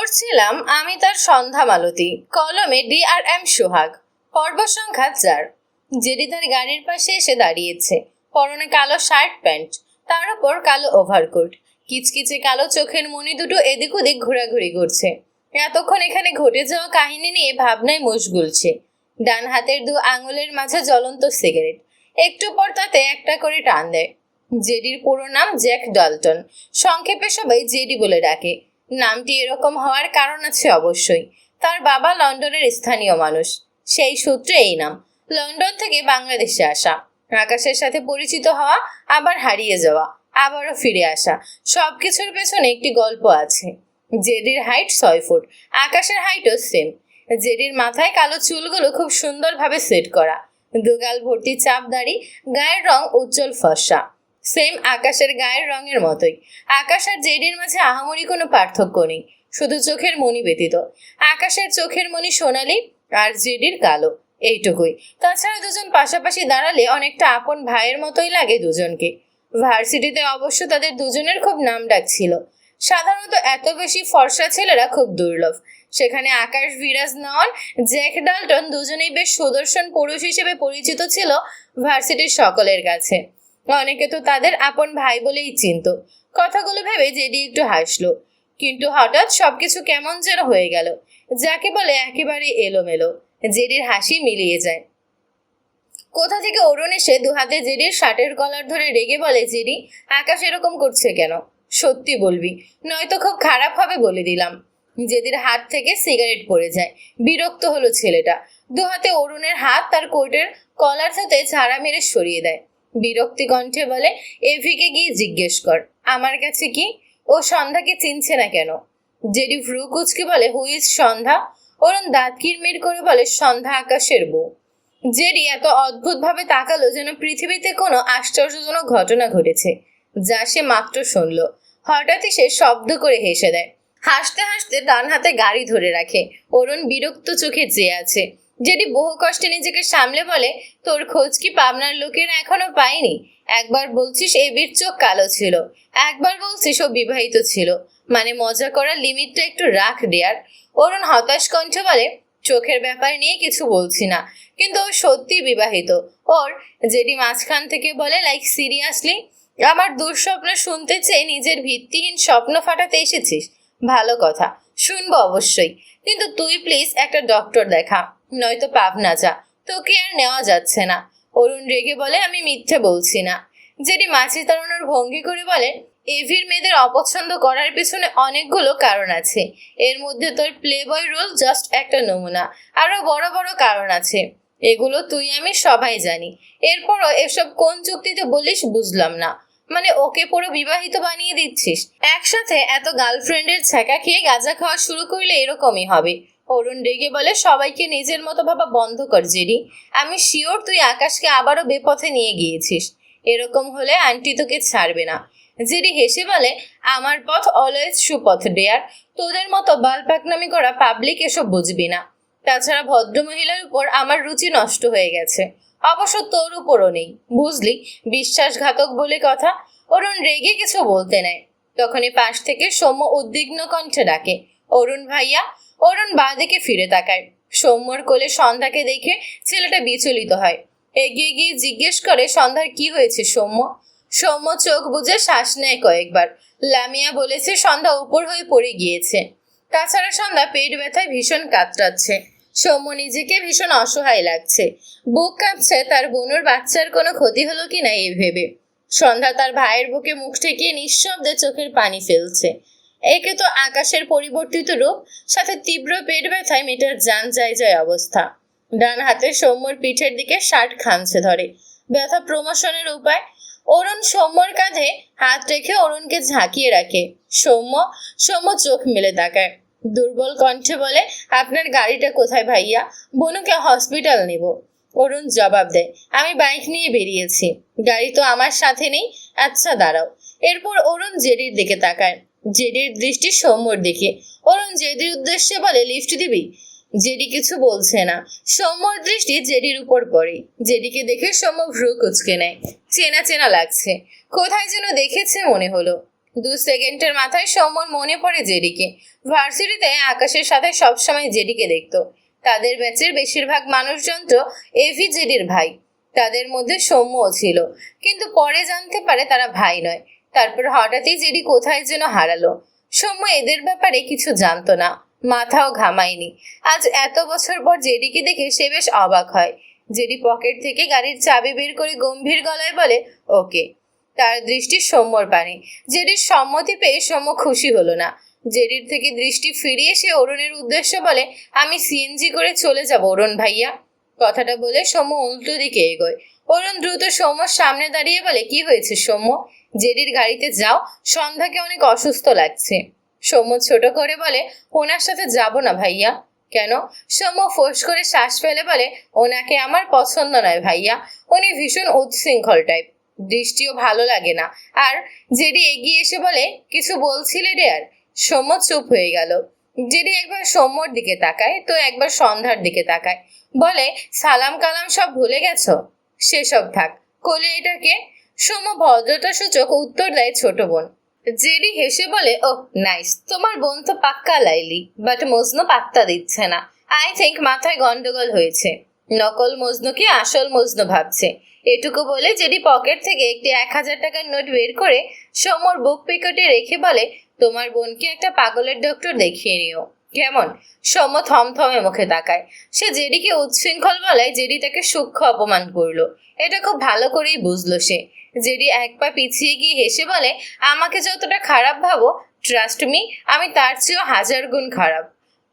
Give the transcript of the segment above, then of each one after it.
পড়ছিলাম আমি তার সন্ধ্যা মালতী, কলমে DRM সোহাগ, পর্ব সংখ্যা 4। জেডি তার গাড়ির পাশে এসে দাঁড়িয়েছে। পরনে কালো শার্ট প্যান্ট, তার উপর কালো ওভারকোট। কিচকিচে কালো চোখের মণি দুটো এদিক ওদিক ঘোরাঘুরি করছে। এতক্ষণ এখানে ঘটে যাওয়া কাহিনী নিয়ে ভাবনায় মশগুল সে। ডান হাতের দু আঙুলের মাঝে জ্বলন্ত সিগারেট, একটু পর তাতে একটা করে টান দেয়। জেডির পুরো নাম জ্যাক ডাল্টন, সংক্ষেপে সবাই জেডি বলে ডাকে। নামটি এরকম হওয়ার কারণ আছে অবশ্যই। তার বাবা লন্ডনের স্থানীয় মানুষ, সেই সূত্রে এই নাম। লন্ডন থেকে বাংলাদেশে আসা, আকাশের সাথে পরিচিত হওয়া, আবার হারিয়ে যাওয়া, আবারও ফিরে আসা, সবকিছুর পেছনে একটি গল্প আছে। জেডির হাইট 6 ফুট, আকাশের হাইটও সেম। জেডির মাথায় কালো চুলগুলো খুব সুন্দরভাবে সেট করা, দুগাল ভর্তি চাপ দাড়ি, গায়ের রং উজ্জ্বল ফর্সা, সেম আকাশের গায়ের রঙের মতোই। আকাশ আর জেডির মাঝে আহামরি কোনো পার্থক্য নেই, শুধু চোখের মণি ব্যতীত। আকাশের চোখের মণি সোনালি আর জেডির কালো, এইটুকুই। তাছাড়া দুজন পাশাপাশি দাঁড়ালে অনেকটা আপন ভাইয়ের মতোই লাগে দুজনকে। ভার্সিটিতে অবশ্য তাদের দুজনের খুব নাম ডাক ছিল। সাধারণত এত বেশি ফর্সা ছেলেরা খুব দুর্লভ। সেখানে আকাশ, বিরাজ, নওয়ান, জ্যাক ডাল্টন দুজনেই বেশ সুদর্শন পুরুষ হিসেবে পরিচিত ছিল ভার্সিটির সকলের কাছে। অনেকে তো তাদের আপন ভাই বলেই চিনত। কথাগুলো ভেবে জেডি একটু হাসলো, কিন্তু হঠাৎ সবকিছু কেমন যেন হয়ে গেল, যাকে বলে একেবারে এলোমেলো। জেডির হাসি মিলিয়ে যায়। কোথা থেকে অরুণ এসে দু হাতে জেডির শার্টের কলার ধরে রেগে বলে, জেডি, আকাশ এরকম করছে কেন? সত্যি বলবি, নয়তো খুব খারাপ হবে বলে দিলাম। জেডির হাত থেকে সিগারেট পড়ে যায়। বিরক্ত হলো ছেলেটা। দু হাতে অরুণের হাত তার কোটের কলার সাথে ঝাড়া মেরে সরিয়ে দেয়। বিরক্তি কণ্ঠে বলে, এভিকে গিয়ে জিজ্ঞেস কর আমার কাছে কি ও সন্ধ্যাকে চিনছে না কেন। জেডি ভ্রু কুচকে বলে, হুইজ সন্ধ্যা? অরুণ দাঁত কিরমির করে বলে, সন্ধ্যা আকাশের বউ। জেডি এত অদ্ভুতভাবে তাকালো যেন পৃথিবীতে কোনো আশ্চর্যজনক ঘটনা ঘটেছে, যা সে মাত্র শুনল। হঠাৎই সে শব্দ করে হেসে দেয়। হাসতে হাসতে ডান হাতে গাড়ি ধরে রাখে। অরুণ বিরক্ত চোখে চেয়ে আছে। জেডি বহু কষ্টে নিজেকে সামলে বলে, তোর খোঁজ কি পাবনার লোকেরা এখনো পায়নি? একবার বলছিস এবির চোখ কালো ছিল, একবার বলছিস ও বিবাহিত ছিল। মানে মজা করার লিমিটটা একটু রাখ ডিয়ার। অরুণ হতাশ কণ্ঠে বলে, চোখের ব্যাপার নিয়ে কিছু বলছি না, কিন্তু ও সত্যি বিবাহিত। ওর। জেডি মাঝখান থেকে বলে, লাইক সিরিয়াসলি? আমার দুঃস্বপ্ন শুনতে চেয়ে নিজের ভিত্তিহীন স্বপ্ন ফাটাতে এসেছিস? ভালো কথা, শুনবো অবশ্যই, কিন্তু তুই প্লিজ একটা ডক্টর দেখা, নয়তো পাবনা যা, তোকে আর নেওয়া যাচ্ছে না। অরুণ রেগে বলে, আমি মিথ্যে বলছি না। জেডি মাছি তাড়ানোর ভঙ্গি করে বলে, এভির মেয়েদের অপছন্দ করার পিছনে অনেকগুলো কারণ আছে। এর মধ্যে তোর প্লে বয় রোল জাস্ট একটা নমুনা, আরো বড় বড় কারণ আছে। এগুলো তুই আমি সবাই জানি। এরপরও এসব কোন যুক্তিতে বলিস বুঝলাম না। মানে ওকে পুরো বিবাহিত বানিয়ে দিচ্ছিস? একসাথে এত গার্লফ্রেন্ডের ছ্যাঁকা খেয়ে গাঁজা খাওয়া শুরু করলে এরকমই হবে। অরুণ রেগে বলে, সবাইকে নিজের মতো ভাবা বন্ধ কর জেডি। আমি শিওর তুই আকাশকে আবারও বেপথে নিয়ে গিয়েছিস। এরকম হলে আন্টি তোকে ছাড়বে না। জেডি হেসে বলে, আমার পথ অলওয়েজ সুপথ ডেয়ার। তোদের মতো বালপাকনামি করা পাবলিক এসব বুঝবি না। তাছাড়া ভদ্রমহিলার উপর আমার রুচি নষ্ট হয়ে গেছে, অবশ্য তোর উপরও নেই, বুঝলি? বিশ্বাসঘাতক বলে কথা। অরুণ রেগে কিছু বলতে নেয়, তখনই পাশ থেকে সৌম্য উদ্বিগ্ন কণ্ঠে ডাকে, অরুণ ভাইয়া। অরুণ বাঁ দিকে ফিরে তাকায়। সৌম্যর কোলে সন্ধ্যাকে দেখে ছেলেটা বিচলিত হয়। এগিয়ে গিয়ে জিজ্ঞেস করে, সন্ধ্যার কি হয়েছে সৌম্য? সৌম্য চোখ বুজে শ্বাস নেয় কয়েকবার। লামিয়া বলেছে সন্ধ্যা উপর হয়ে পড়ে গিয়েছে। তাছাড়া সন্ধ্যা পেট ব্যথায় ভীষণ কাতরাচ্ছে। সৌম্য নিজেকে ভীষণ অসহায় লাগছে। বুক কাঁপছে তার বোনের বাচ্চার কোনো ক্ষতি হলো কিনা এই ভেবে। সন্ধ্যা তার ভাইয়ের বুকে মুখ ঠেকিয়ে নিঃশব্দে চোখের পানি ফেলছে। একে তো আকাশের পরিবর্তিত রূপ, সাথে তীব্র পেট ব্যথায় মেয়েটার জান যায় যায় অবস্থা। ডান হাতে সৌম্যর পিঠের দিকে শার্ট খামছে ধরে। ব্যথা প্রমোশনের উপায়। অরুণ সৌম্যর কাঁধে হাত রেখে অরুণকে ঝাঁকিয়ে রাখে। সৌম্য চোখ মেলে তাকায়। দুর্বল কণ্ঠে বলে, আপনার গাড়িটা কোথায় ভাইয়া? বনুকে হসপিটাল নেব। অরুণ জবাব দেয়, আমি বাইক নিয়ে বেরিয়েছি, গাড়ি তো আমার সাথে নেই। আচ্ছা দাঁড়াও। এরপর অরুণ জেডির দিকে তাকায়। জেডির দৃষ্টি সৌম্যর দিকে। অরুণ জেডির উদ্দেশ্যে বলে, লিফট দিবি? জেডি কিছু বলছে না। সৌম্যর দৃষ্টি জেডির উপর পড়ে। জেডিকে দেখে সৌম্য ভ্রু কুচকে নেয়। চেনা চেনা লাগছে, কোথায় যেন দেখেছে মনে হলো। 2 সেকেন্ডের মাথায় সৌম্যর মনে পড়ে জেডিকে। ভার্সিটিতে আকাশের সাথে সবসময় জেডিকে দেখতো। তাদের ব্যাচের বেশিরভাগ মানুষজন তো এভি জেডির ভাই। তাদের মধ্যে সৌম্যও ছিল, কিন্তু পরে জানতে পারে তারা ভাই নয়। তারপর হঠাৎই জেডি কোথায় যেন হারালো। সৌম্য এদের ব্যাপারে কিছু জানতো না, মাথাও ঘামায়নি। আজ এত বছর পর জেডিকে দেখে সে বেশ অবাক হয়। জেডি পকেট থেকে গাড়ির চাবি বের করে গম্ভীর গলায় বলে, ওকে। তার দৃষ্টি সৌম্যর পানে। জেডির সম্মতি পেয়ে সৌম্য খুশি হলো না। জেডির থেকে দৃষ্টি ফিরিয়ে সে অরুণের উদ্দেশ্য বলে, আমি সিএনজি করে চলে যাব অরুণ ভাইয়া। কথাটা বলে সৌম্য উল্টো দিকে এগোয়। অরুণ দ্রুত সৌম্যর সামনে দাঁড়িয়ে বলে, কি হয়েছে সৌম্য? জেডির গাড়িতে যাও, সন্ধ্যাকে অনেক অসুস্থ লাগছে। সৌম্য ছোট করে বলে, ওনার সাথে যাব না ভাইয়া। কেন? সৌম্য ফোঁস করে শ্বাস ফেলে বলে, ওনাকে আমার পছন্দ নয় ভাইয়া। উনি ভীষণ উচ্ছৃঙ্খল টাইপ, দৃষ্টিও ভালো লাগে না। আর জেডি এগিয়ে এসে বলে, কিছু বলছিলে ডেয়ার? সৌম্য চুপ হয়ে গেল। জেডি একবার সৌম্যর দিকে তাকায়, তো একবার সন্ধ্যার দিকে তাকায়। বলে, সালাম কালাম সব ভুলে গেছো? সেসব থাক, কোলে এটাকে। সৌম্য ভদ্রতা সূচক উত্তর দেয়, ছোট বোন। জেডি হেসে বলে, ওহ নাইস, তোমার বোন তো পাক্কা লাইলি। বাট মজনু পাত্তা দিচ্ছে না। আই থিঙ্ক মাথায় গন্ডগোল হয়েছে। নকল মজনুকে আসল মজনু ভাবছে। এটুকু বলে জেডি পকেট থেকে একটি 1000 টাকার নোট বের করে সৌম্যর বুক পিকটে রেখে বলে, তোমার বোনকে একটা পাগলের ডক্টর দেখিয়ে নিও, কেমন? সৌম্য থমথমে মুখে তাকায়। সে জেডিকে উচ্ছৃঙ্খল বলায় জেডি তাকে সূক্ষ্ম অপমান করলো। এটা খুব ভালো করেই বুঝলো সে। জেডি এক পা পিছিয়ে গিয়ে হেসে বলে, আমাকে যতটা খারাপ ভাবো, ট্রাস্ট মি, আমি তার চেয়েও 1000 গুণ খারাপ।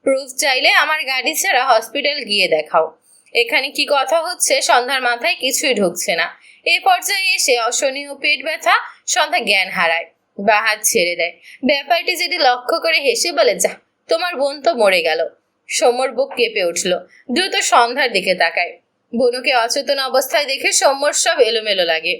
প্রুফ চাইলে আমার গাড়ি ছাড়া হসপিটাল গিয়ে দেখাও। এখানে কি কথা হচ্ছে সন্ধ্যার মাথায় কিছুই ঢুকছে না। এই পর্যায়ে এসে অসহনীয় পেট ব্যথা, সন্ধ্যা জ্ঞান হারায়, বা হাত ছেড়ে দেয়। ব্যাপারটি যদি লক্ষ্য করে হেসে বলে, যা, তোমার বোন তো মরে গেল। সৌম্যর বুক কেঁপে উঠল। দ্রুত সন্ধ্যার দিকে তাকায়। বনুকে অচেতন অবস্থায় দেখে সৌম্যর সব এলোমেলো লাগে।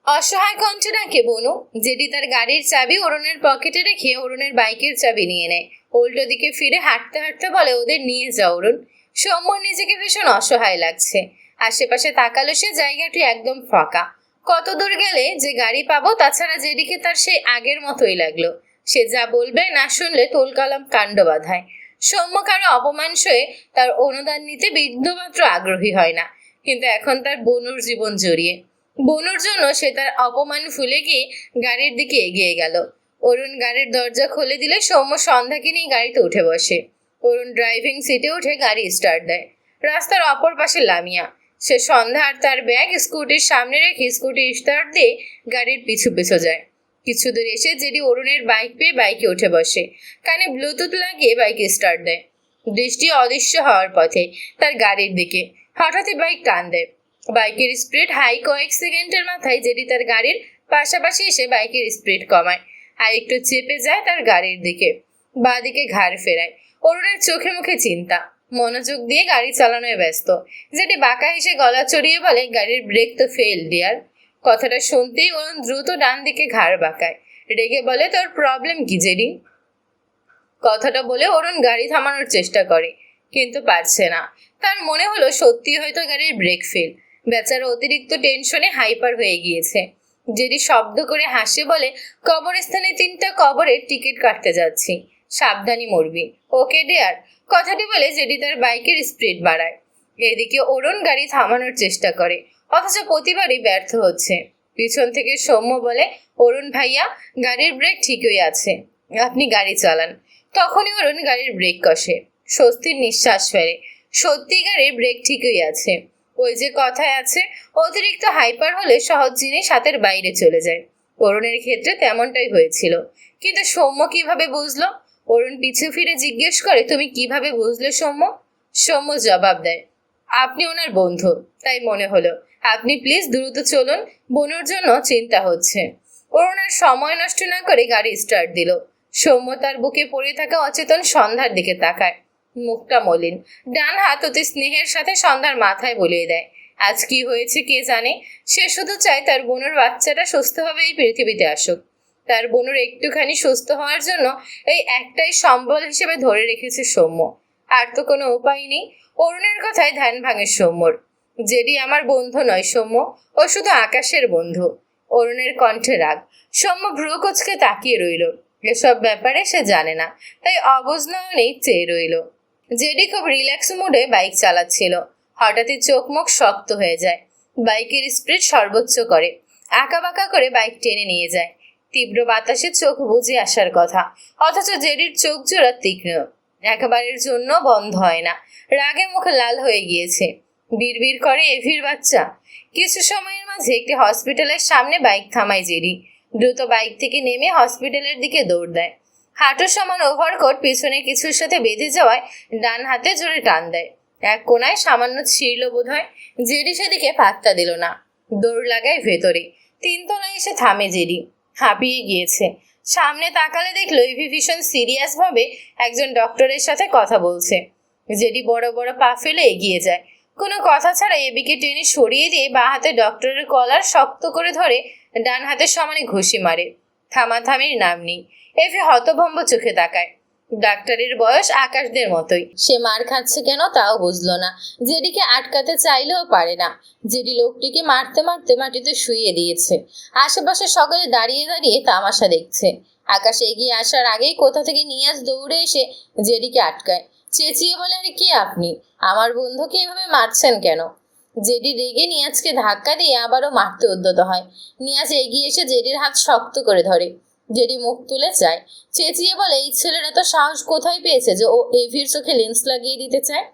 অসহায় কণ্ঠে ডাকে বনু। জেডি তার গাড়ির চাবি অরুণের পকেটে রেখে অরুণের বাইকের চাবি নিয়ে নেয়। উল্টো দিকে ফিরে হাঁটতে হাঁটতে বলে, ওদের নিয়ে যাও অরুণ। সৌম্যর নিজেকে ভীষণ অসহায় লাগছে। আশেপাশে তাকালো সে, জায়গাটি একদম ফাঁকা। কত দূর গেলে যে গাড়ি পাবো? তাছাড়া জেডিকে তার সেই আগের মতোই লাগলো। সে যা বলবে না শুনলে তোলকালাম কাণ্ড বাঁধায়। সৌম্য কারো অপমান সয়ে তার অনুদান নিতে বিন্দুমাত্র আগ্রহী হয় না। কিন্তু এখন তার বনুর জীবন জড়িয়ে। বনুর জন্য সে তার অপমান ভুলে গিয়ে গাড়ির দিকে এগিয়ে গেল। অরুণ গাড়ির দরজা খুলে দিলে সৌম্য সন্ধ্যাকে নিয়ে গাড়িতে উঠে বসে। অরুণ ড্রাইভিং সিটে উঠে গাড়ি স্টার্ট দেয়। রাস্তার অপর পাশে লামিয়া। সে সন্ধ্যা আর তার ব্যাগ স্কুটির সামনে রেখে স্কুটি স্টার্ট দিয়ে গাড়ির পিছু পিছু যায়। কিছু দূর এসে জেডি অরুণের বাইক পেয়ে বাইকে উঠে বসে। কানে ব্লুটুথ লাগিয়ে বাইকে স্টার্ট দেয়। দৃষ্টি অদৃশ্য হওয়ার পথে তার গাড়ির দিকে। হঠাৎই বাইক টান দেয়। বাইকের স্পিড হাই। কয়েক সেকেন্ডের মাথায় জেডি তার গাড়ির পাশাপাশি এসে বাইকের স্পিড কমায় আর একটু চেপে যায় তার গাড়ির দিকে। বাঁ দিকে ঘাড় ফেরায়। অরুণের চোখে মুখে চিন্তা, মনোযোগ দিয়ে গাড়ি চালানোয় ব্যস্ত। জেডি বাঁকা হেসে গলা চড়িয়ে বলে, গাড়ির ব্রেক তো ফেল ডিয়ার। কথাটা শুনতেই অরুণ দ্রুত ডান দিকে ঘাড় বাঁকায়। রেগে বলে, তোর প্রবলেম কি জেডি? কথাটা বলে অরুণ গাড়ি থামানোর চেষ্টা করে, কিন্তু পারছে না। তার মনে হলো সত্যি হয়তো গাড়ির ব্রেক ফেল। বেচারা অতিরিক্ত টেনশনে হাইপার হয়ে গিয়েছে। জেডি শব্দ করে হাসে বলে, কবরস্থানে 3টা কবরের টিকিট কাটতে যাচ্ছি, সাবধানী মরবি, ওকে ডিয়ার। কথাটি বলে জেডি তার বাইকের স্পিড বাড়ায়। এদিকে অরুণ গাড়ি থামানোর চেষ্টা করে, অথচ প্রতিবারই ব্যর্থ হচ্ছে। পিছন থেকে সৌম্য বলে, অরুণ ভাইয়া, গাড়ির ব্রেক ঠিকই আছে, আপনি গাড়ি চালান। তখনই অরুণ গাড়ির ব্রেক কষে, স্বস্তির নিঃশ্বাস ফেলে। সত্যি গাড়ির ব্রেক ঠিকই আছে। ওই যে কথায় আছে, অতিরিক্ত হাইপার হলে সহজ জিনিস হাতের বাইরে চলে যায়। অরুণের ক্ষেত্রে তেমনটাই হয়েছিল। কিন্তু সৌম্য কিভাবে বুঝলো? অরুণ পিছু ফিরে জিজ্ঞেস করে, তুমি কিভাবে বুঝলে সৌম্য? সৌম্য জবাব দেয়, আপনি ওনার বন্ধু, তাই মনে হলো। আপনি প্লিজ দ্রুত চলুন, বনুর জন্য চিন্তা হচ্ছে। অরুণ আর সময় নষ্ট না করে গাড়ি স্টার্ট দিল। সৌম্য তার বুকে পড়ে থাকা অচেতন সন্ধ্যার দিকে তাকায়। মুখটা মলিন। ডান হাত অতি স্নেহের সাথে সন্ধ্যার মাথায় বুলিয়ে দেয়। আজ কি হয়েছে কে জানে। সে শুধু চায় তার বোনের বাচ্চাটা সুস্থভাবে এই পৃথিবীতে আসুক। তার বোনের একটুখানি সুস্থ হওয়ার জন্য এই একটাই সম্বল হিসেবে ধরে রেখেছে সৌম্য। আর তো কোনো উপায় নেই। অরুণের কথায় ধ্যান ভাঙে সৌম্যর। জেডি আমার বন্ধু নয় সৌম্য, ও শুধু আকাশের বন্ধু। অরুণের কণ্ঠে রাগ। সৌম্য ভ্রু কুচকে তাকিয়ে রইল। এসব ব্যাপারে সে জানে না, তাই অবুঝ নয়নেই চেয়ে রইল। জেডি খুব রিল্যাক্স মুডে বাইক চালাচ্ছিল। হঠাৎই চোখ মুখ শক্ত হয়ে যায়। বাইকের স্পিড সর্বোচ্চ করে, আঁকাবাঁকা করে বাইক টেনে নিয়ে যায়। তীব্র বাতাসে চোখ বুজে আসার কথা, অথচ জেডির চোখ জোড়া তীক্ষ্ণ, একেবারের জন্য বন্ধ হয় না। রাগে মুখ লাল হয়ে গিয়েছে। বিড়বিড় করে, এভির বাচ্চা। কিছু সময়ের মাঝে একটি হসপিটালের সামনে বাইক থামায় জেডি। দ্রুত বাইক থেকে নেমে হসপিটালের দিকে দৌড় দেয়। হাঁটুর সমান ওভারকোট পিছনে কিছুর সাথে বেঁধে যাওয়ায় ডান হাতে জোরে টান দেয়। এক কোনায় সামান্য ছিঁড়ল বোধ হয়। জেডি সেদিকে পাত্তা দিল না, দৌড় লাগায় ভেতরে। তিনতলায় এসে থামে জেডি, হাঁপিয়ে গিয়েছে। সামনে তাকালে দেখলো ইভি ভীষণ সিরিয়াস ভাবে একজন ডক্টরের সাথে কথা বলছে। জেডি বড় বড় পা ফেলে এগিয়ে যায়। কোনো কথা ছাড়া এবিকে টেনে সরিয়ে দিয়ে বাঁ হাতে ডক্টরের কলার শক্ত করে ধরে ডান হাতের সমানে ঘুষি মারে। থামাথামির নাম নেই। এভি হতভম্ব চোখে তাকায়। ডাক্তারের বয়স আকাশদের মতোই। সে মার খাচ্ছে কেন তাও বুঝলো না। জেডিকে আটকাতে চাইলেও পারে না। জেডি লোকটিকে মারতে মারতে মাটিতে শুইয়ে দিয়েছে। আশেপাশে সকলে দাঁড়িয়ে দাঁড়িয়ে তামাশা দেখছে। আকাশ এগিয়ে আসার আগেই কোথা থেকে নিয়াজ দৌড়ে এসে জেডিকে আটকায়। চেঁচিয়ে বলে, আরে কে আপনি? আমার বন্ধুকে এভাবে মারছেন কেন? জেডি রেগে নিয়াজকে ধাক্কা দিয়ে আবারও মারতে উদ্যত হয়। নিয়াজ এগিয়ে এসে জেডির হাত শক্ত করে ধরে। জেডি মুখ তুলে চায়, চেঁচিয়ে বলে, এই ছেলের এত সাহস কোথায় পেয়েছে যে ও এভির চোখে লেন্স লাগিয়ে দিতে চায়?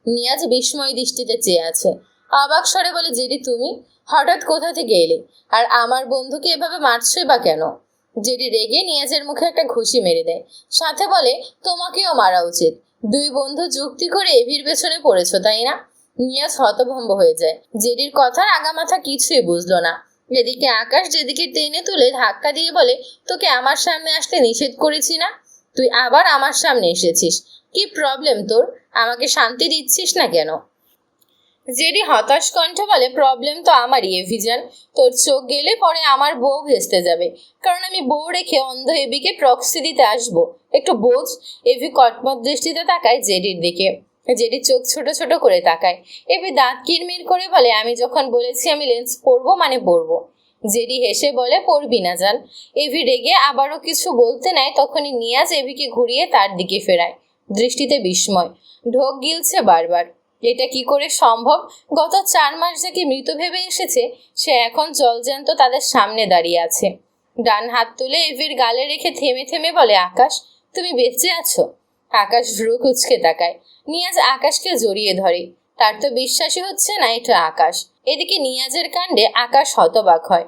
নিয়াজ বিস্ময় দৃষ্টিতে চেয়ে আছে। অবাক স্বরে বলে, জেডি তুমি হঠাৎ কোথা থেকে এলে? আর আমার বন্ধুকে এভাবে মারছই বা কেন? জেডি রেগে নিয়াজের মুখে একটা ঘুষি মেরে দেয়, সাথে বলে, তোমাকেও মারা উচিত। দুই বন্ধু যুক্তি করে এভির পেছনে পড়েছো, তাই না? নিয়াজ হতভম্ব হয়ে যায়। জেডির কথার আগামাথা কিছুই বুঝলো না। এদিকে আকাশ যেদিকে টেনে তুলে ধাক্কা দিয়ে বলে, তোকে আমার সামনে আসতে নিষেধ করেছি না? তুই আবার আমার সামনে এসেছিস। কি প্রবলেম তোর? আমাকে শান্তি দিচ্ছিস না কেন? জেডি হতাশ কণ্ঠে বলে, প্রবলেম তো আমারই এভিজান। তোর চোখ গেলে পরে আমার বউ ভেস্তে যাবে, কারণ আমি বউ রেখে অন্ধ এভিকে প্রক্সি দিতে আসবো। একটু বোঝ। এভি কটমট দৃষ্টিতে তাকায় জেডির দিকে। জেডি চোখ ছোট ছোট করে তাকায়। এভি দাঁত কিরমির করে বলে, আমি যখন বলেছি আমি লেন্স পরবো মানে পরবো। জেডি হেসে বলে, পরবি না জান। এভি রেগে আবারও কিছু বলতে নেয়, তখনই নিয়াজ এভিকে ঘুরিয়ে তার দিকে ফেরায়। দৃষ্টিতে বিস্ময়, ঢোক গিলছে বারবার। এটা কি করে সম্ভব? গত 4 মাস যাকে মৃত ভেবে এসেছে, সে এখন জলজ্যান্ত তাদের সামনে দাঁড়িয়ে আছে। ডান হাত তুলে এভির গালে রেখে থেমে থেমে বলে, আকাশ তুমি বেঁচে আছো? আকাশ ভ্রু কুচকে তাকায়। নিয়াজ আকাশকে জড়িয়ে ধরে। তার তো বিশ্বাসই হচ্ছে না এটা আকাশ। এদিকে নিয়াজের কাণ্ডে আকাশ হতবাক হয়।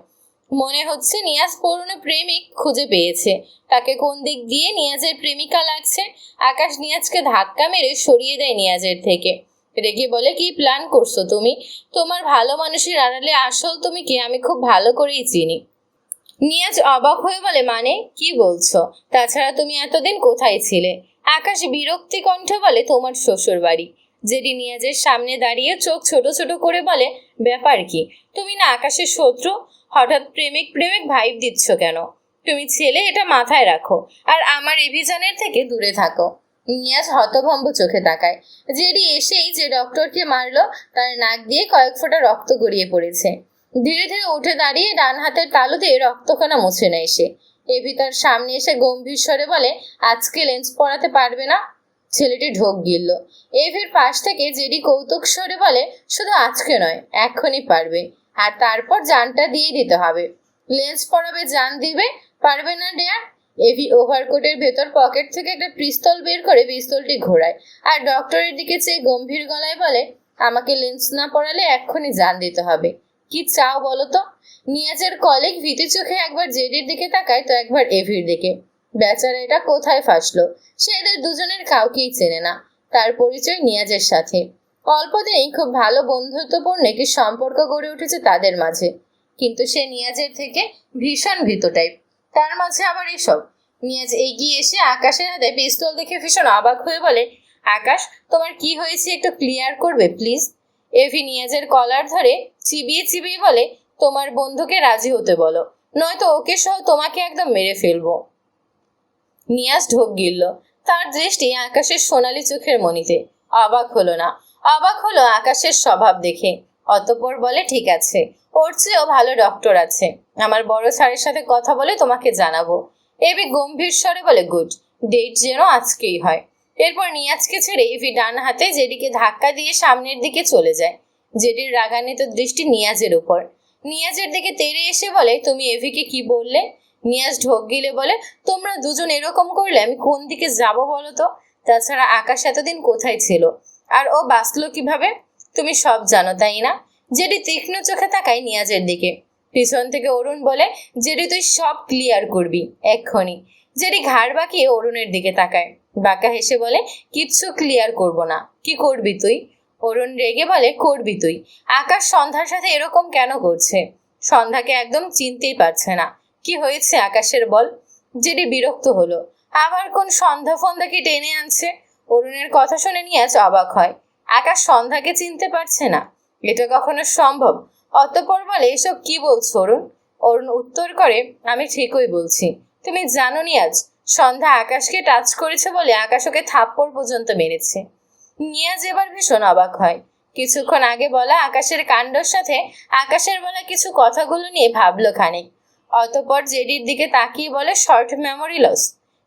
মনে হচ্ছে নিয়াজ পুরনো প্রেমিক খুঁজে পেয়েছে। তাকে কোন দিক দিয়ে নিয়াজের প্রেমিকা লাগছে। আকাশ নিয়াজকে ধাক্কা মেরে সরিয়ে দেয় নিয়াজের থেকে। রেগে বলে, কি প্ল্যান করছো তুমি? তোমার ভালো মানুষের আড়ালে আসল তুমি কি আমি খুব ভালো করেই চিনি। নিয়াজ অবাক হয়ে বলে, মানে কি বলছো? তাছাড়া তুমি এতদিন কোথায় ছিলে? আকাশ বিরক্তি কণ্ঠে বলে, তোমার শ্বশুর বাড়ি। জেডি নিয়াজের সামনে দাঁড়িয়ে চোখ ছোট ছোট করে বলে, ব্যাপার কি? তুমি না আকাশের শত্রু? হঠাৎ প্রেমিক প্রেমিক ভাইব দিচ্ছ কেন? তুমি ছেলে, এটা মাথায় রাখো, আর আমার এভিজানের থেকে দূরে থাকো। নিয়াজ হতভম্ব চোখে তাকায়। জেডি এসেই যে ডক্টরকে মারলো তার নাক দিয়ে কয়েক ফোঁটা রক্ত গড়িয়ে পড়েছে। ধীরে ধীরে উঠে দাঁড়িয়ে ডান হাতের তালু দিয়ে রক্তকণা মুছে নেয় সে। এভি তার সামনে এসে গম্ভীর স্বরে বলে, আজকে লেন্স পরাতে পারবে না? ছেলেটি ঢোক গিলল। এভির পাশ থেকে জেডি কৌতুক স্বরে বলে, শুধু আজকে নয়, এক্ষুনি পারবে। আর তারপর জানটা দিয়ে দিতে হবে। লেন্স পরাবে, জান দিবে, পারবে না ডেয়ার? এভি ওভারকোটের ভেতর পকেট থেকে একটা পিস্তল বের করে পিস্তলটি ঘোরায় আর ডক্টরের দিকে চেয়ে গম্ভীর গলায় বলে, আমাকে লেন্স না পরালে এক্ষুনি জান দিতে হবে। কি চাও বলো তো? নিয়াজের কলিগ ভীতি চোখে একবার জেডির দিকে তাকায় তো একবার এভির দিকে। বেচারা এটা কোথায় ফাঁসলো? সে এদের দুজনের কাউকেই চেনে না। তার পরিচয় নিয়াজের সাথে। অল্পদিনেই খুব ভালো বন্ধুত্বপূর্ণ একটি সম্পর্ক গড়ে উঠেছে তাদের মাঝে। কিন্তু সে নিয়াজের থেকে ভীষণ ভীত টাইপ। তার মাঝে আবার এসব। নিয়াজ এগিয়ে এসে আকাশের হাতে পিস্তল দেখে ভীষণ অবাক হয়ে বলে, আকাশ তোমার কি হয়েছে একটু ক্লিয়ার করবে প্লিজ? এভি নিয়াজের কলার ধরে চিবিয়ে চিবিয়ে বলে, তোমার বন্ধুকে রাজি হতে বলো, নয়তো ওকে সহ তোমাকে একদম মেরে ফেলবো। নিয়াজ ঢোক গিলল। তার দৃষ্টি আকাশের সোনালি চোখের মণিতে। অবাক হলো না, অবাক হলো আকাশের স্বভাব দেখে। অতঃপর বলে ঠিক আছে, ওর চেয়েও ভালো ডক্টর আছে, আমার বড় স্যারের সাথে কথা বলে তোমাকে জানাবো। এভি গম্ভীর স্বরে বলে গুড, ডেট যেন আজকেই হয়। এরপর নিয়াজকে ছেড়ে এভি ডান হাতে জেডিকে ধাক্কা দিয়ে সামনের দিকে চলে যায়। জেডির রাগান্বিত দৃষ্টি নিয়াজের উপর। নিয়াজের দিকে তেড়ে এসে বলে তুমি এভিকে কি বললে? নিয়াজ ঢোক গিলে বলে তোমরা দুজন এরকম করলে আমি কোন দিকে যাব বলো তো? তাছাড়া আকাশ এতদিন কোথায় ছিল, আর ও বাঁচলো কিভাবে? তুমি সব জানো তাই না? জেডি তীক্ষ্ণ চোখে তাকায় নিয়াজের দিকে। পিছন থেকে অরুণ বলে জেডি তুই সব ক্লিয়ার করবি এক্ষুনি। জেডি ঘাড় বাঁকিয়ে অরুণের দিকে তাকায়, বাঁকা হেসে বলে কিচ্ছু ক্লিয়ার করব না। কি করবি তুই? অরুণ রেগে বলে করবি তুই। আকাশ সন্ধ্যার সাথে এরকম কেন করছে? সন্ধ্যাকে একদম চিনতেই পারছে না। কি হয়েছে আকাশের বল? জেডি বিরক্ত হলো। আবার কোন সন্ধ্যা ফন্ধ্যাকে টেনে আনছে? অরুণের কথা শুনে নিয়াজ অবাক হয়। আকাশ সন্ধ্যাকে চিনতে পারছে না, এটা কখনো সম্ভব? অতঃপর বলে এসব কি বলছো অরুণ? অরুণ উত্তর করে আমি ঠিকই বলছি। তুমি জানো নিয়াজ, সন্ধ্যা আকাশকে টাচ করেছে বলে আকাশ ওকে থাপ্পড় পর্যন্ত মেরেছে। নিয়াজ এবার ভীষণ অবাক হয়। কিছুক্ষণ আগে বলা আকাশের কাণ্ডর সাথে আকাশের বলা কিছু কথাগুলো নিয়ে ভাবলো খানিক। অতঃপর জেডির দিকে তাকিয়ে বলে শর্ট মেমোরি লস।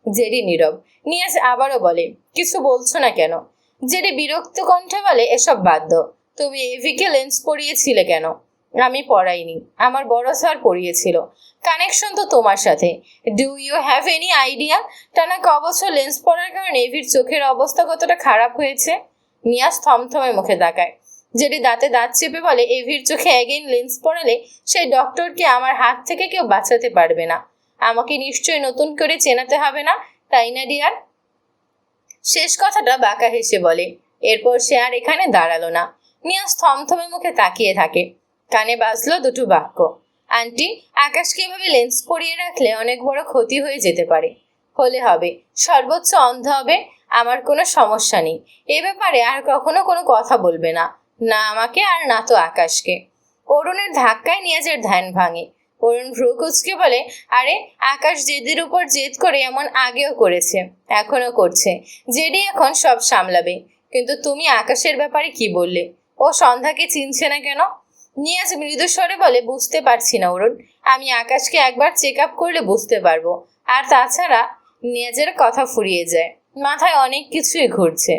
জেডি নীরব। নিয়াজ আবারও বলে কিছু বলছো না কেন? জেডি বিরক্ত কণ্ঠে বলে এসব বাদ দাও। তুমি এভিকে লেন্স পরিয়েছিলে কেন? আমি পড়াইনি, আমার বড় স্যার পড়িয়েছিল। কানেকশন তো তোমার সাথে। Do you have any idea টানা কবছর লেন্স পড়ার কারণে এভির চোখের অবস্থা কতটা খারাপ হয়েছে? নিয়াজ থমথমে মুখে তাকায়। জেডি দাঁতে দাঁত চেপে বলে এভির চোখে অ্যাগেন লেন্স পড়ালে সেই ডক্টরকে আমার হাত থেকে কেউ বাঁচাতে পারবে না। আমাকে নিশ্চয়ই নতুন করে চেনাতে হবে না, তাই না ডিয়ার? শেষ কথাটা বাঁকা হেসে বলে। এরপর সে আর এখানে দাঁড়ালো না। নিয়াজ থমথমে মুখে তাকিয়ে থাকে। কানে বাজলো দুটো বাক্য। আন্টি, আকাশকে এভাবে লেন্স পরিয়ে রাখলে অনেক বড় ক্ষতি হয়ে যেতে পারে। হলে হবে, সর্বোচ্চ অন্ধ হবে, আমার কোনো সমস্যা নেই। এ ব্যাপারে আর কখনো কোনো কথা বলবে না, না আমাকে আর না তো আকাশকে। অরুণের ধাক্কায় নিয়াজের ধ্যান ভাঙে। অরুণ ভ্রু কুঁচকে বলে আরে আকাশ জেদের উপর জেদ করে এমন আগেও করেছে, এখনো করছে। জেডি এখন সব সামলাবে। কিন্তু তুমি আকাশের ব্যাপারে কি বললে? ও সন্ধ্যাকে চিনছে না কেন? নিয়াজ মৃদু স্বরে বলে বুঝতে পারছি না অরুণ, আমি আকাশকে একবার চেক আপ করলে বুঝতে পারবো। আর তাছাড়া নিয়াজের কথা ফুরিয়ে যায়, মাথায় অনেক কিছুই ঘুরছে।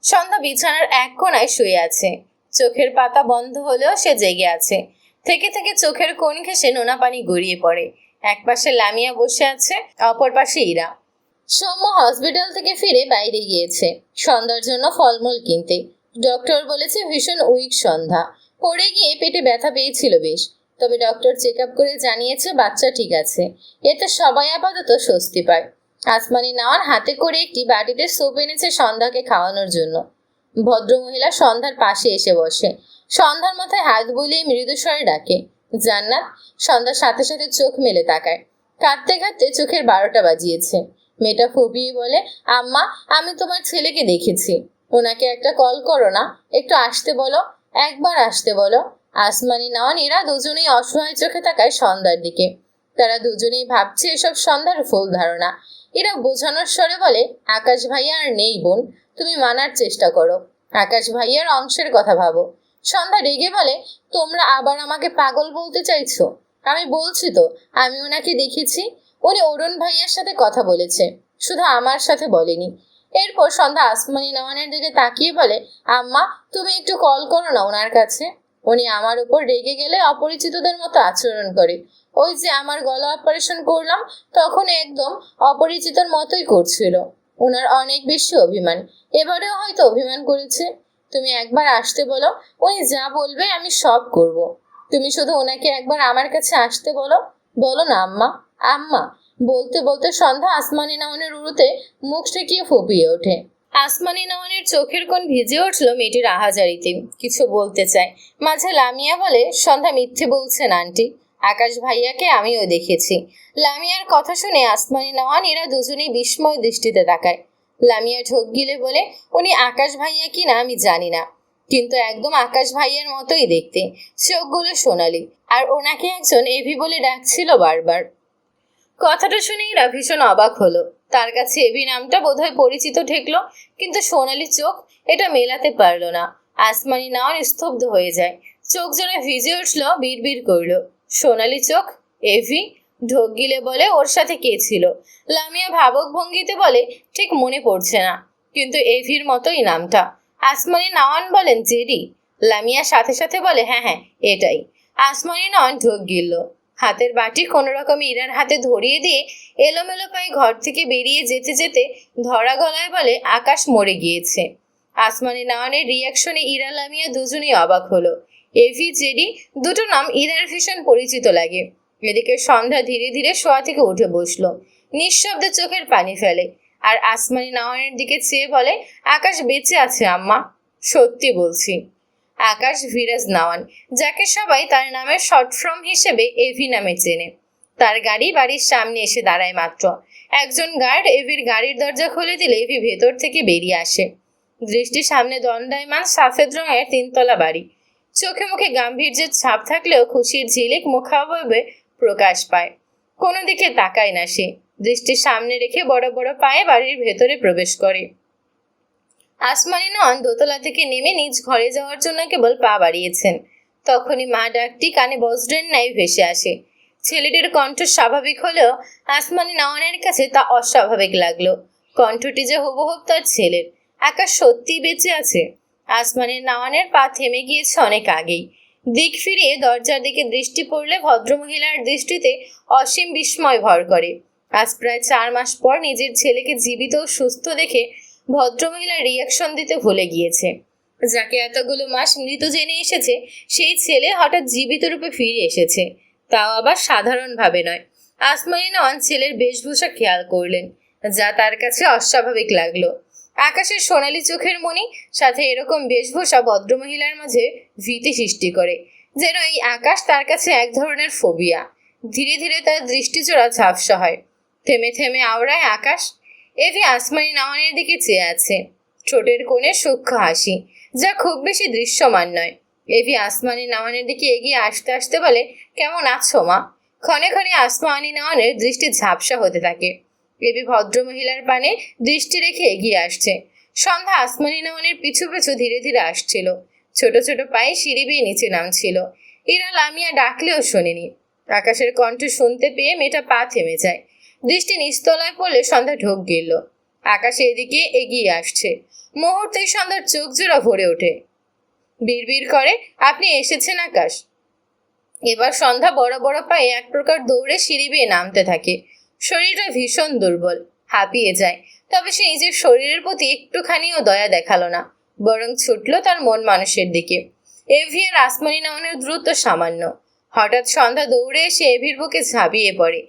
সন্ধ্যা বিছানার এক কোণায় শুয়ে আছে। চোখের পাতা বন্ধ হলেও সে জেগে আছে। থেকে থেকে চোখের কোণ ঘেঁষে নোনা পানি গড়িয়ে পড়ে। এক পাশে লামিয়া বসে আছে, অপর পাশে ইরা। সৌম্য হসপিটাল থেকে ফিরে বাইরে গিয়েছে সন্ধ্যার জন্য ফলমূল কিনতে। ডক্টর বলেছে ভীষণ উইক সন্ধ্যা, পড়ে গিয়ে পেটে ব্যথা পেয়েছিল বেশ। তবে ডক্টর চেক আপ করে জানিয়েছে বাচ্চা ঠিক আছে। এতে সবাই আপাতত স্বস্তি পায়। আসমানি নেওয়ার হাতে করে একটি বাটিতে স্যুপ এনেছে সন্ধ্যাকে খাওয়ানোর জন্য। ভদ্রমহিলা সন্ধ্যার পাশে এসে বসে। সন্ধ্যার মাথায় হাত বুলিয়ে মৃদু স্বরে ডাকে জান্নাত। সন্ধ্যার সাথে সাথে চোখ মেলে তাকায়। কাঁদতে কাঁদতে চোখের 12টা বাজিয়েছে। মেয়েটা ফুপিয়ে বলে আম্মা, আমি তোমার ছেলেকে দেখেছি। ওনাকে একটা কল করো না, একটু আসতে বলো, একবার আসতে বলো। আসমানি নওয়ান এরা দুজনেই অসহায় চোখে তাকায় সন্ধ্যার দিকে। তারা দুজনেই ভাবছে এসব সন্ধ্যার ভুল ধারণা। এরা বোঝানোর স্বরে বলে আকাশ ভাইয়া আর নেই বোন, তুমি মানার চেষ্টা করো। আকাশ ভাইয়ার অংশের কথা ভাবো। সন্ধ্যা রেগে বলে তোমরা আবার আমাকে পাগল বলতে চাইছো? আমি বলছি তো আমি ওনাকে দেখেছি। উনি অরুণ ভাইয়ার সাথে কথা বলেছে, শুধু আমার সাথে বলেনি। এরপর সন্ধ্যা আসমানি নওয়ানের দিকে তাকিয়ে বলে আম্মা, তুমি একটু কল করো না ওনার কাছে। উনি আমার উপর রেগে গেলে অপরিচিতদের মতো আচরণ করে। ওই যে আমার গলা অপারেশন করলাম তখন একদম অপরিচিতর মতোই করছিল। ওনার অনেক বেশি অভিমান, এবারেও হয়তো অভিমান করেছে। তুমি একবার আসতে বলো, উনি যা বলবে আমি সব করব। তুমি শুধু ওনাকে একবার আমার কাছে আসতে বলো। বলো না আম্মা, আম্মা। বলতে বলতে সন্ধ্যা আসমানি নওয়ানের উড়ুতে মুখ ঠেকিয়ে ফুপিয়ে ওঠে। আসমানি নওয়ানের চোখের কোণ ভিজে উঠল মেয়েটির আহাজারিতে। কিছু বলতে চায়, মাঝে লামিয়া বলে সন্ধ্যা মিথ্যে বলছেন আন্টি, আকাশ ভাইয়াকে আমিও দেখেছি। লামিয়ার কথা শুনে আসমানি নওয়ান এরা দুজনেই বিস্ময় দৃষ্টিতে তাকায়। লামিয়া ঢোক গিলে বলে উনি আকাশ ভাইয়া কিনা আমি জানি না, কিন্তু একদম আকাশ ভাইয়ার মতোই দেখতে, চোখগুলো সোনালি। আর ওনাকে একজন এভি বলে ডাকছিল বারবার। কথাটা শুনে এরা ভীষণ অবাক হলো। তার কাছে এভি নামটা বোধহয় পরিচিত ঠেকলো, কিন্তু সোনালি চোখ এটা মেলাতে পারলো না। আসমানি নওয়ান স্তব্ধ হয়ে যায়। চোখ যেন ভিজে উঠল, বিড়বিড় করলো, সোনালি চোখ। এভি। ঢোক গিলে বলে, ওর সাথে কে ছিল? লামিয়া ভাবক ভঙ্গিতে বলে, ঠিক মনে পড়ছে না, কিন্তু এভির মতোই নামটা। আসমানি নওয়ান বলেন, জেরি। লামিয়া সাথে সাথে বলে, হ্যাঁ হ্যাঁ এটাই। আসমানি নওয়ান ঢোক গিলল, হাতের বাটি কোনো রকম ইরার হাতে ধরিয়ে দিয়ে এলোমেলো পায়ে ঘর থেকে বেরিয়ে যেতে যেতে ধরা গলায় বলে, আকাশ মরে গিয়েছে। আসমানি নওয়ানের রিয়াকশনে ইরা লামিয়া দুজনেই অবাক হলো। এভি, জেরি দুটো নাম ইরার ভীষণ পরিচিত লাগে। এদিকে সন্ধ্যা ধীরে ধীরে শোয়া থেকে উঠে বসলো, নিঃশব্দে চোখের পানি ফেলে, আর আসমানি নওয়ানের দিকে চেয়ে বলে, আকাশ বেঁচে আছে আম্মা। সত্যি বলছি। আকাশ ভিরাজ নওয়ান, যাকে সবাই তার নামের শর্ট ফর্ম হিসেবে এভি নামে চেনে। তার গাড়ি বাড়ির সামনে এসে দাঁড়ায় মাত্র। একজন গার্ড এভির গাড়ির দরজা খুলে দিলে এভি ভেতর থেকে বেরিয়ে আসে। দৃষ্টি সামনে দণ্ডায়মান সাফেদ রঙের তিনতলা বাড়ি। চোখে মুখে গাম্ভীর্যের ছাপ থাকলেও খুশির ঝিলিক মুখাবয়বে প্রকাশ পায়। কোনো দিকে তাকায় না সে, দৃষ্টি সামনে রেখে বড় বড় পায়ে বাড়ির ভেতরে প্রবেশ করে। আসমানি নওয়ান দোতলা থেকে নেমে নিজ ঘরে যাওয়ার জন্য কেবল পা বাড়িয়েছেন, তখনই মা ডাকটি কানে বজ্রের ন্যায় ভেসে আসে। ছেলেটির কণ্ঠ স্বাভাবিক হলেও আসমানি নওয়ানের কাছে তা অস্বাভাবিক লাগলো। কণ্ঠটি যে হুবহুব তার ছেলের। আকাশ সত্যিই বেঁচে আছে। আসমানি নওয়ানের পা থেমে গিয়েছে অনেক আগেই। দিক ফিরিয়ে দরজার দিকে দৃষ্টি পড়লে ভদ্রমহিলার দৃষ্টিতে অসীম বিস্ময় ভর করে। আজ প্রায় 4 মাস পর নিজের ছেলেকে জীবিত ও সুস্থ দেখে ভদ্রমহিলা রিয়াকশন দিতে ভুলে গিয়েছে। যাকে এতগুলো মাস মৃত জেনে এসেছে, সেই ছেলে হঠাৎ জীবিত রূপে ফিরে এসেছে, তাও আবার সাধারণভাবে নয়। আসমানি নওয়ান ছেলের বেশভূষা খেয়াল করলেন, যা তার কাছে অস্বাভাবিক লাগলো। আকাশের সোনালি চোখের মণি সাথে এরকম বেশভূষা ভদ্রমহিলার মাঝে ভীতি সৃষ্টি করে, যেন এই আকাশ তার কাছে এক ধরনের ফোবিয়া। ধীরে ধীরে তার দৃষ্টিচোরা ঝাপসা হয়, থেমে থেমে আওড়ায় আকাশ। এভি আসমানি নওয়ানের দিকে চেয়ে আছে, ঠোঁটের কোণে সূক্ষ্ম হাসি, যা খুব বেশি দৃশ্যমান নয়। এভি আসমানি নওয়ানের দিকে এগিয়ে আসতে আসতে বলে, কেমন আছো মা? ক্ষণে ক্ষণে আসমানি নওয়ানের দৃষ্টি ঝাপসা হতে থাকে। এভি ভদ্রমহিলার পানে দৃষ্টি রেখে এগিয়ে আসছে। সন্ধ্যা আসমানি নওয়ানের পিছু পিছু ধীরে ধীরে আসছিল, ছোট ছোট পায়ে সিঁড়ি বেয়ে নিচে নামছিল। ইরা লামিয়া ডাকলেও শোনেনি। আকাশের কণ্ঠ শুনতে পেয়ে মেয়েটা পা থেমে যায়। দৃষ্টি নিস্তলায় পড়লে সন্ধ্যা ঢোক গেল। আকাশ এদিকে এগিয়ে আসছে। মুহূর্তেই সন্ধ্যার চোখ জোড়া ভরে ওঠে, বিড়বিড় করে, আপনি এসেছেন আকাশ। এবার সন্ধ্যা বড় বড় পায়ে এক প্রকার দৌড়ে সিঁড়ি বেয়ে নামতে থাকে। শরীরটা ভীষণ দুর্বল, হাঁপিয়ে যায়, তবে সে নিজের শরীরের প্রতি একটুখানিও দয়া দেখালো না, বরং ছুটল তার মন মানুষের দিকে। এভি আর আসমানি নওয়ানের দ্রুত সামান্য। হঠাৎ সন্ধ্যা দৌড়ে এসে এভির বুকে ঝাঁপিয়ে পড়ে।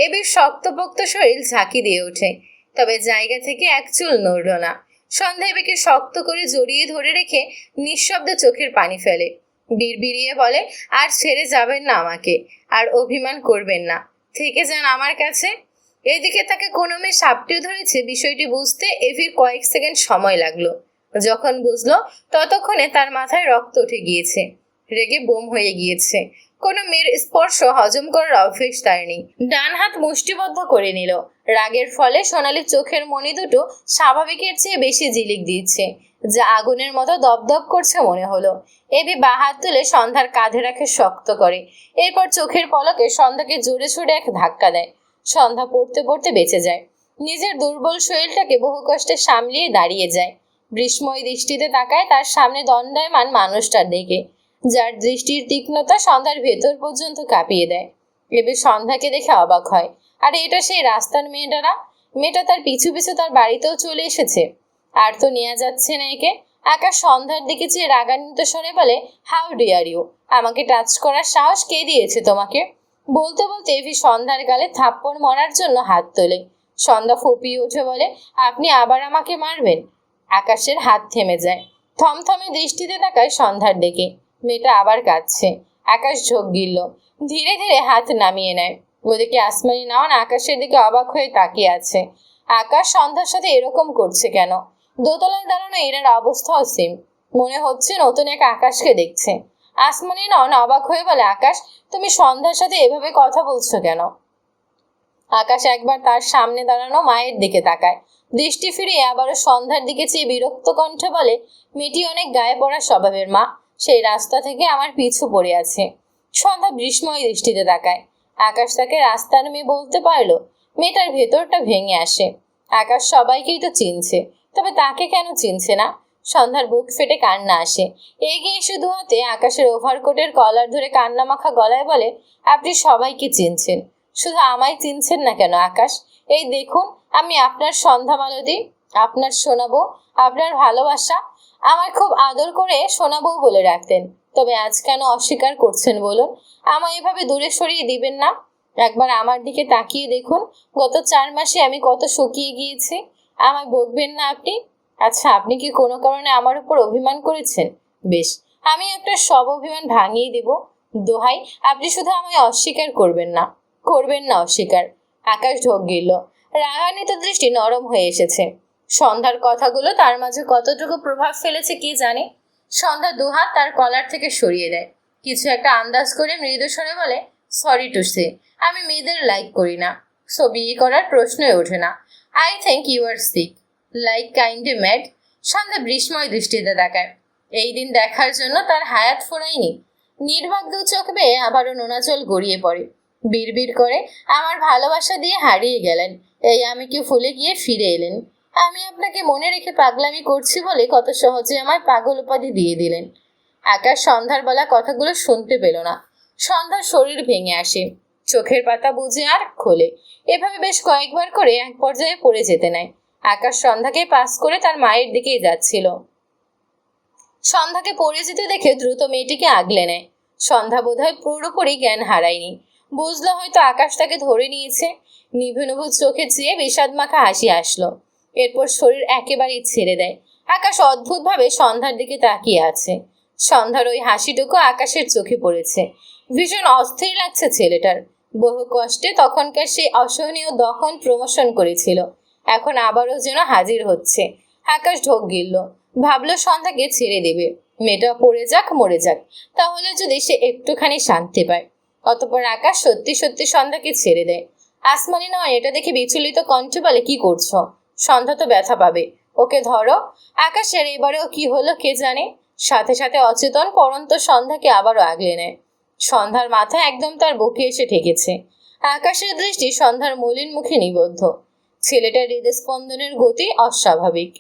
এভির শক্তপোক্ত শরীর ঝাঁকি দিয়ে ওঠে, তবে জায়গা থেকে এক চুল নড়ল না। সন্ধ্যা এভিকে শক্ত করে জড়িয়ে ধরে রেখে নিঃশব্দে চোখের পানি ফেলে, বিড়বিড়িয়ে বলে, আর ছেড়ে যাবেন না আমাকে, আর অভিমান করবেন না, থেকে যান আমার কাছে। এদিকে তাকে কোনো মেয়ে সাপটিও ধরেছে বিষয়টি বুঝতে এভির কয়েক সেকেন্ড সময় লাগলো। যখন বুঝলো, ততক্ষণে তার মাথায় রক্ত উঠে গিয়েছে, রেগে বোম হয়ে গিয়েছে। কোনো মেয়ের স্পর্শ হজম করার অভ্যেস তার নেই। ডান হাত মুষ্টিবদ্ধ করে নিল। রাগের ফলে সোনালি চোখের মণি দুটো স্বাভাবিকের চেয়ে বেশি ঝিলিক দিচ্ছে, যা আগুনের মতো দপদপ করছে মনে হলো। এভি বা হাত তুলে সন্ধ্যার কাঁধে রাখে শক্ত করে, এরপর চোখের পলকে সন্ধ্যাকে জোরে ছুড়ে এক ধাক্কা দেয়। সন্ধ্যা পড়তে পড়তে বেঁচে যায়। নিজের দুর্বল শরীরটাকে বহু কষ্টে সামলিয়ে দাঁড়িয়ে যায়। বিস্ময় দৃষ্টিতে তাকায় তার সামনে দণ্ডায়মান মানুষটার দিকে, যার দৃষ্টির তীক্ষ্ণতা সন্ধ্যার ভেতর পর্যন্ত কাঁপিয়ে দেয়। এবার সন্ধ্যাকে দেখে অবাক হয়, আর এটা সেই রাস্তার মেয়েটা। মেয়েটা তার পিছু পিছু তার বাড়িতেও চলে এসেছে। আর তো নেওয়া যাচ্ছে না একে। আকাশ সন্ধ্যার দিকে চেয়ে রাগান্বিত স্বরে বলে, হাউ ডিয়ার ইউ, আমাকে টাচ করার সাহস কে দিয়েছে তোমাকে? বলতে বলতে এভি সন্ধ্যার গালে থাপ্পড় মারার জন্য হাত তোলে। সন্ধ্যা ফুপিয়ে উঠে বলে, আপনি আবার আমাকে মারবেন? আকাশের হাত থেমে যায়, থমথমে দৃষ্টিতে তাকায় সন্ধ্যার দিকে। মেয়েটা আবার কাঁদছে। আকাশ ঝোঁক গিলল, ধীরে ধীরে হাত নামিয়ে নেয়। ওদিকে আসমানি নওয়ান আকাশের দিকে অবাক হয়ে তাকিয়ে আছে। আকাশ সন্ধ্যার সাথে এরকম করছে কেন? দোতলায় দাঁড়ানো এরার অবস্থাও সেম, মনে হচ্ছে নতুন এক আকাশকে দেখছে। আসমানি নওয়ান অবাক হয়ে বলে, আকাশ, তুমি সন্ধ্যার সাথে এভাবে কথা বলছো কেন? আকাশ একবার তার সামনে দাঁড়ানো মায়ের দিকে তাকায়, দৃষ্টি ফিরিয়ে আবারও সন্ধ্যার দিকে চেয়ে বিরক্ত কণ্ঠে বলে, মেয়েটি অনেক গায়ে পড়া স্বভাবের মা, সেই রাস্তা থেকে আমার পিছু পড়ে আছে। সন্ধ্যা বিস্ময় দৃষ্টিতে তাকায়। আকাশ তাকে রাস্তার মেয়ে বলতে পারলো। মেয়েটার ভেতরটা ভেঙে আসে। আকাশ সবাইকেই তো চিনছে, তবে তাকে কেন চিনছে না? সন্ধ্যার বুক ফেটে কান্না আসে। এগিয়ে এসে দু হাতে আকাশের ওভারকোটের কলার ধরে কান্না মাখা গলায় বলে, আপনি সবাইকে চিনছেন, শুধু আমায় চিনছেন না কেন আকাশ? এই দেখুন, আমি আপনার সন্ধ্যা মালতী, আপনার শোনাবো, আপনার ভালোবাসা। আমায় খুব আদর করে শোনাবো বলে রাখতেন, তবে আজ কেন অস্বীকার করছেন বলুন? আমায় এভাবে দূরে সরিয়ে দিবেন না। একবার আমার দিকে তাকিয়ে দেখুন, গত 4 মাসে আমি কত শুকিয়ে গিয়েছি। আমায় বকবেন না আপনি? আচ্ছা, আপনি কি কোনো কারণে আমার উপর অভিমান করেছেন? বেশ, আমি আপনার সব অভিমান ভাঙিয়ে দেব। দোহাই, আপনি শুধু আমায় অস্বীকার করবেন না, করবেন না অস্বীকার। আকাশ ঢোক গিলল। রাগান্বিত দৃষ্টি নরম হয়ে এসেছে। সন্ধ্যার কথাগুলো তার মাঝে কতটুকু প্রভাব ফেলেছে কে জানে। সন্ধ্যা দুহাত তার কলার থেকে সরিয়ে দেয়। কিছু একটা আন্দাজ করে মৃদু স্বরে বলে, সরি টু সে, আমি মেয়েদের লাইক করি না, সো বিয়ে করার প্রশ্নই ওঠে না। I think you are sick, like kindly mad. Sandhya বিস্ময় দৃষ্টিতে তাকায়। এই দিন দেখার জন্য তার হায়াত ফোরায়নি। নির্বাক দু চোখ বেয়ে আবারও নোনাজল গড়িয়ে পড়ে। বিড়বিড় করে, আমার ভালোবাসা দিয়ে হারিয়ে গেলেন, এই আমি কি ভুলে গিয়ে ফিরে এলেন? আমি আপনাকে মনে রেখে পাগলামি করছি বলে কত সহজে আমায় পাগল উপাধি দিয়ে দিলেন। আকাশ সন্ধ্যার বলা কথাগুলো শুনতে পেল না। সন্ধ্যার শরীর ভেঙে আসে, চোখের পাতা বুঝে আর খোলে। এভাবে বেশ কয়েকবার করে এক পর্যায়ে পড়ে যেতে নেয়। আকাশ সন্ধ্যাকে পাস করে তার মায়ের দিকেই যাচ্ছিল। সন্ধ্যাকে পড়ে যেতে দেখে দ্রুত মেয়েটিকে আগলে নেয়। সন্ধ্যা বোধহয় পুরোপুরি জ্ঞান হারায়নি। বুঝলো হয়তো আকাশ তাকে ধরে নিয়েছে। নিভু নিভু চোখে চেয়ে বিষাদ মাখা হাসি আসলো। এরপর শরীর একেবারেই ছেড়ে দেয়। আকাশ অদ্ভুতভাবে সন্ধ্যার দিকে তাকিয়ে আছে। সন্ধ্যার ওই হাসিটুকু আকাশের চোখে পড়েছে। ভীষণ অস্থির লাগছে ছেলেটার। বহু কষ্টে তখনকার সেই অসহনীয় দহন প্রমোশন করেছিল, এখন আবারও যেন হাজির হচ্ছে। আকাশ ঢোক গিলল। ভাবলো সন্ধ্যাকে ছেড়ে দেবে, মেয়েটা পড়ে যাক মরে যাক, তাহলে যদি সে একটুখানি শান্তি পায়। অতঃপর আকাশ সত্যি সত্যি সন্ধ্যাকে ছেড়ে দেয়। আসমানি নয় এটা দেখে বিচলিত কণ্ঠে বলে, কি করছো? সন্ধ্যা তো ব্যথা পাবে, ওকে ধরো। আকাশের এবারেও কি হলো কে জানে। সাথে সাথে অচেতন পরন্ত সন্ধ্যাকে আবারও আগলে নেয়। সন্ধ্যার মাথা একদম তার বুকে এসে ঠেকেছে। আকাশের দৃষ্টি সন্ধ্যার মলিন মুখে নিবদ্ধ। ছেলেটার হৃদস্পন্দনের গতি অস্বাভাবিক।